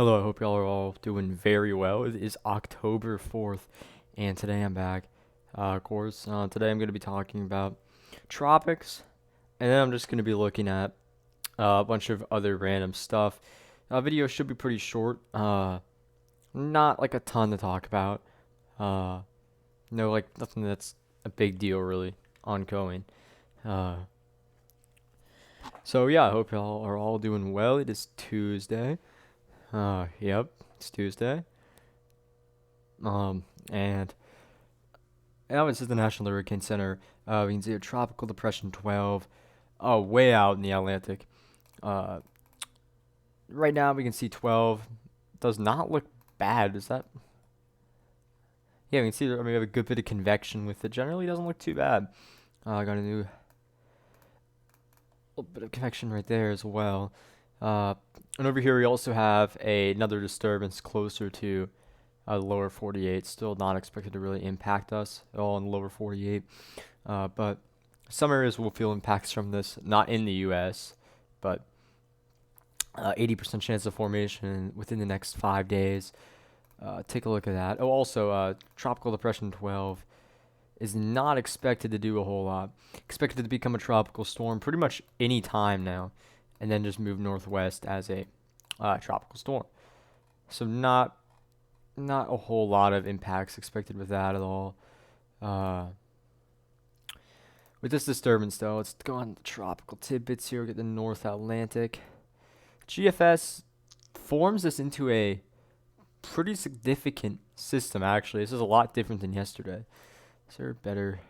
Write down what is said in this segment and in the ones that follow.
Hello, I hope y'all are all doing very well. It is October 4th, and today I'm back. Of course, today I'm going to be talking about tropics, and then I'm just going to be looking at a bunch of other random stuff. Video should be pretty short, not like a ton to talk about. Uh, no, like nothing that's a big deal really ongoing. Uh, so yeah, I hope y'all are all doing well. It is Tuesday. Yep, it's Tuesday. And now this is the National Hurricane Center. We can see a tropical depression 12, way out in the Atlantic. Uh, right now we can see 12 does not look bad. Is that? Yeah, we can see that we have a good bit of convection with it. Generally, doesn't look too bad. I got a new little bit of convection right there as well. And over here we also have another disturbance closer to the lower 48. Still not expected to really impact us at all in the lower 48. But some areas will feel impacts from this, not in the U.S., but 80% chance of formation within the next 5 days. Take a look at that. Oh, also, Tropical Depression 12 is not expected to do a whole lot. Expected to become a tropical storm pretty much any time now, and then just move northwest as a tropical storm. So not a whole lot of impacts expected with that at all. With this disturbance, though, let's go on the tropical tidbits here. We get the North Atlantic. GFS forms this into a pretty significant system, actually. This is a lot different than yesterday. Is there a better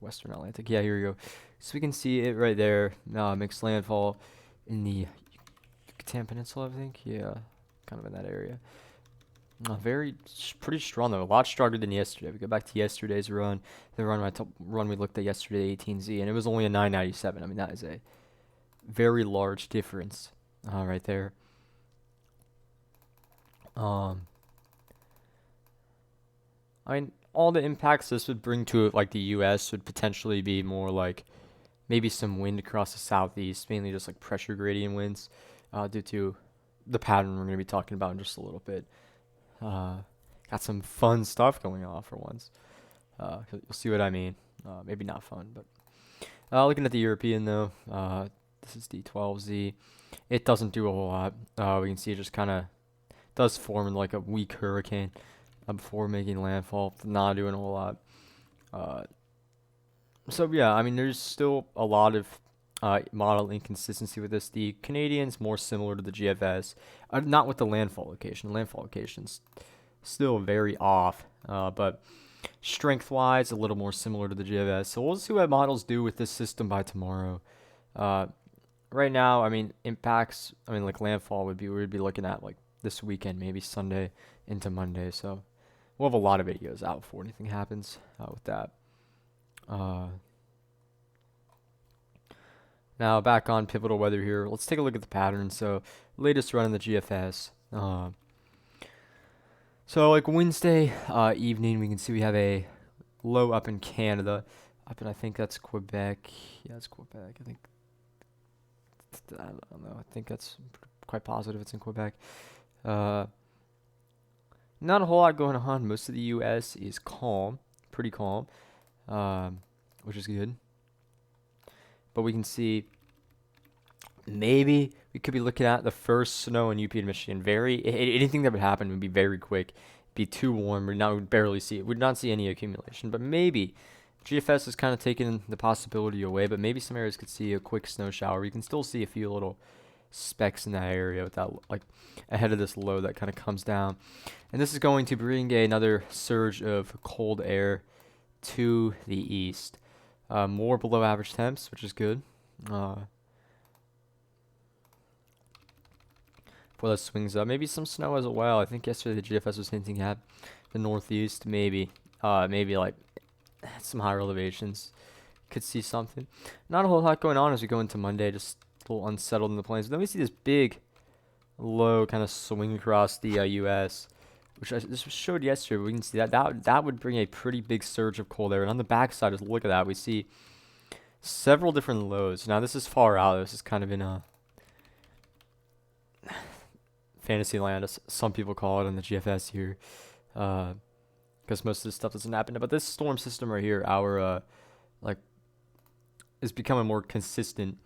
Western Atlantic? Yeah, here we go. So we can see it right there. Mixed landfall in the Yucatan Peninsula, I think. Yeah, kind of in that area. Pretty strong though. A lot stronger than yesterday. We go back to yesterday's run. The run we looked at yesterday, 18Z, and it was only a 997. I mean, that is a very large difference, right there. I mean, all the impacts this would bring to like the U.S. would potentially be more like maybe some wind across the southeast, mainly just like pressure gradient winds, due to the pattern we're going to be talking about in just a little bit. Got some fun stuff going on for once. You'll see what I mean. Maybe not fun, but looking at the European though, this is D12Z. It doesn't do a whole lot. We can see it just kind of does form like a weak hurricane before making landfall. Not doing a whole lot. So yeah, I mean, there's still a lot of model inconsistency with this. The Canadian's more similar to the GFS, not with the landfall location. Landfall location's still very off, but strength-wise, a little more similar to the GFS. So we'll see what models do with this system by tomorrow. Right now, I mean, impacts. I mean, like landfall we'd be looking at like this weekend, maybe Sunday into Monday. So we'll have a lot of videos out before anything happens with that. Now back on pivotal weather here. Let's take a look at the pattern. So latest run in the GFS. So like Wednesday evening, we can see we have a low up in Canada. Up in I think that's Quebec. Yeah, it's Quebec. I don't know. I think that's quite positive it's in Quebec. Not a whole lot going on. Most of the U.S. is calm, pretty calm, which is good. But we can see maybe we could be looking at the first snow in UP and Michigan. Anything that would happen would be very quick. Be too warm. We'd barely see it. We'd not see any accumulation. But maybe GFS is kind of taking the possibility away. But maybe some areas could see a quick snow shower. You can still see a few little specks in that area without like ahead of this low that kind of comes down. And this is going to bring another surge of cold air to the east. More below average temps, which is good. Before that swings up, maybe some snow as well. I think yesterday the GFS was hinting at the northeast, maybe like some higher elevations could see something. Not a whole lot going on as we go into Monday, just a little unsettled in the plains. But then we see this big low kind of swing across the U.S., which this was showed yesterday. We can see that would bring a pretty big surge of cold air. And on the backside, just look at that. We see several different lows. Now this is far out. This is kind of in a Fantasyland, as some people call it in the GFS here, because most of this stuff doesn't happen. But this storm system right here, our like, is becoming more consistent.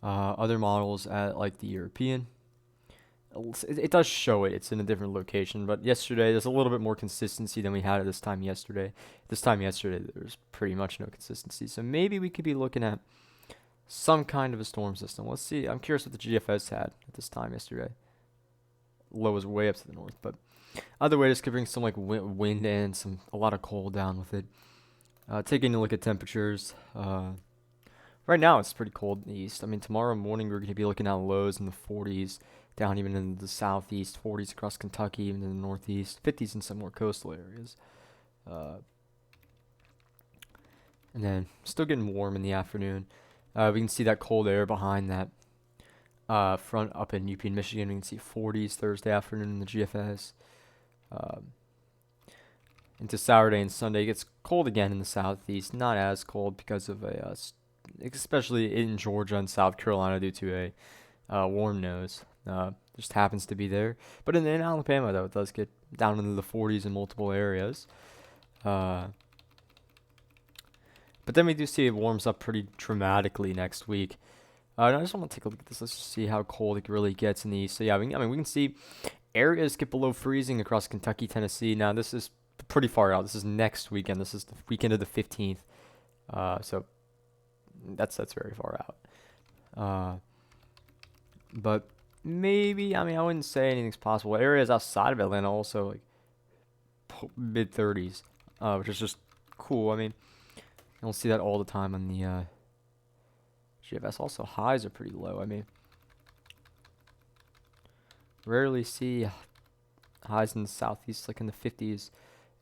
Other models at like the European, it does show it. It's in a different location, but yesterday there's a little bit more consistency than we had at this time yesterday. This time yesterday there was pretty much no consistency, so maybe we could be looking at some kind of a storm system. Let's see. I'm curious what the GFS had at this time yesterday. Low was way up to the north, but either way, this could bring some like wind and a lot of cold down with it. Taking a look at temperatures. Right now it's pretty cold in the east. I mean, tomorrow morning we're going to be looking at lows in the 40s, down even in the southeast, 40s across Kentucky, even in the northeast, 50s in some more coastal areas. And then still getting warm in the afternoon. We can see that cold air behind that front up in UP and Michigan. We can see 40s Thursday afternoon in the GFS. Into Saturday and Sunday, it gets cold again in the southeast. Not as cold because of especially in Georgia and South Carolina due to a warm nose. Just happens to be there. But in Alabama, though, it does get down into the 40s in multiple areas. But then we do see it warms up pretty dramatically next week. And I just want to take a look at this. Let's just see how cold it really gets in the east. So yeah, we can see areas get below freezing across Kentucky, Tennessee. Now this is pretty far out. This is next weekend. This is the weekend of the 15th. So that's very far out. But maybe, I mean, I wouldn't say anything's possible. Areas outside of Atlanta also like mid 30s, which is just cool. I mean, you don't see that all the time on the GFS. Also, highs are pretty low. I mean, rarely see highs in the southeast like in the 50s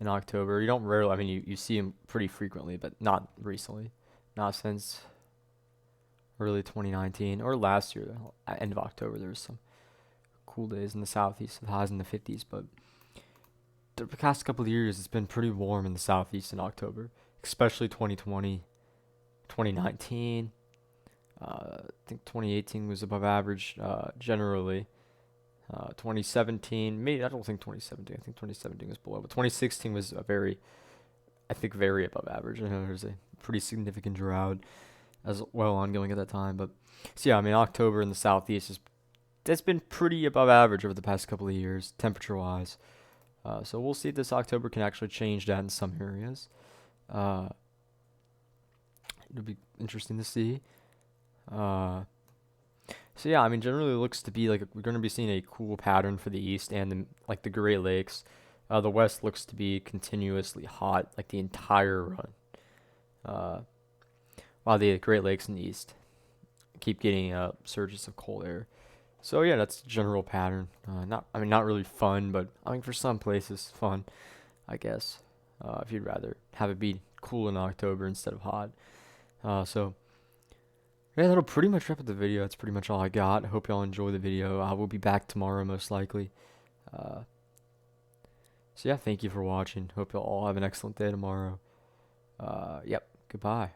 in October. You don't rarely, I mean, you see them pretty frequently, but not recently. Not since early 2019 or last year, end of October. There was some cool days in the southeast with highs in the 50s, but the past couple of years it's been pretty warm in the southeast in October, especially 2020, 2019. I think 2018 was above average generally. 2017, maybe I don't think 2017. I think 2017 was below, but 2016 was very above average. I know there's a pretty significant drought as well ongoing at that time, but so yeah, I mean October in the southeast that's been pretty above average over the past couple of years, temperature wise. So we'll see if this October can actually change that in some areas. It'll be interesting to see. So yeah, I mean, generally it looks to be like we're going to be seeing a cool pattern for the east and like the Great Lakes. The west looks to be continuously hot like the entire run. While the Great Lakes in the east keep getting surges of cold air. So yeah, that's the general pattern. Not really fun, but I mean for some places fun, I guess. If you'd rather have it be cool in October instead of hot. So yeah, that'll pretty much wrap up the video. That's pretty much all I got. I hope y'all enjoy the video. I will be back tomorrow most likely. So yeah, thank you for watching. Hope y'all all have an excellent day tomorrow. Yep, goodbye.